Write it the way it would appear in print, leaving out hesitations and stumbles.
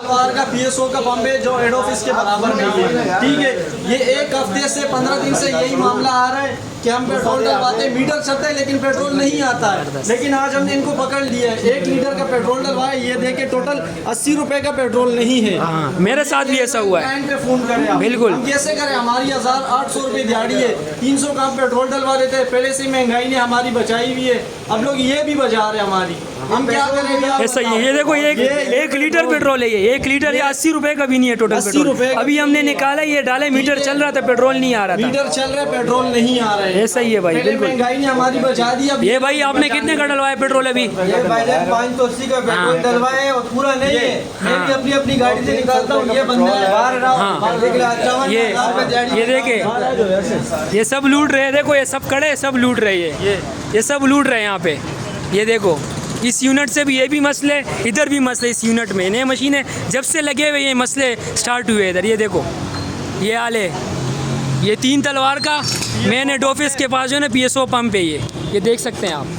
तलवार का PSO का पंप है जो हेड ऑफिस के बराबर नहीं है, ठीक है। ये एक हफ्ते से 15 दिन से यही मामला आ रहा है कि हम पेट्रोल डलवाते, मीटर चलता है लेकिन पेट्रोल नहीं आता है। लेकिन आज हमने इनको पकड़ लिया है, 1 लीटर का पेट्रोल डलवाया, ये देखे टोटल 80 रुपए का पेट्रोल नहीं है। मेरे साथ भी ऐसा हुआ है। लाइन पे फोन करें आप। बिल्कुल। हम कैसे करें, हमारी 1800 रुपए दिहाड़ी है, 300 का हम पेट्रोल डलवा देते हैं, पहले से महंगाई ने हमारी बचाई हुई है, अब लोग ये भी बचा रहे हैं हमारी, हम क्या करेंगे आप ऐसा ही है। बताओ। ये देखो एक लीटर पेट्रोल है, ये 1 लीटर या 80 रुपए का भी नहीं है टोटल 80 पेट्रोल। रुपए का। अभी हमने निकाला, ये डाले, मीटर चल रहा था, पेट्रोल नहीं आ रहा था। मीटर चल रहा है, पेट्रोल नहीं आ रहा है। ऐसा ही है भाई, पहले बिल्कुल। महंगाई ने हमारी बचा दी। अब ये भाई आपने कितने का डलवाया पेट्रोल अभी? ये भाईजान 580 का पेट्रोल डलवाए और पूरा नहीं है। मैं भी अपनी अपनी गाड़ी से निकालता हूँ, ये बंदा है बाहर हाँ। ये देखे, ये सब लूट रहे हैं। देखो ये सब खड़े, सब लूट रहे हैं, ये सब लूट रहे हैं यहाँ पे। ये देखो, इस यूनिट से भी ये भी मसले, इधर भी मसले। इस यूनिट में नए मशीनें जब से लगे हुए ये मसले स्टार्ट हुए इधर। ये देखो, ये हाल है। ये 3 तलवार का मेन हेड ऑफिस के पास जो है ना PSO पंप है, ये देख सकते हैं आप।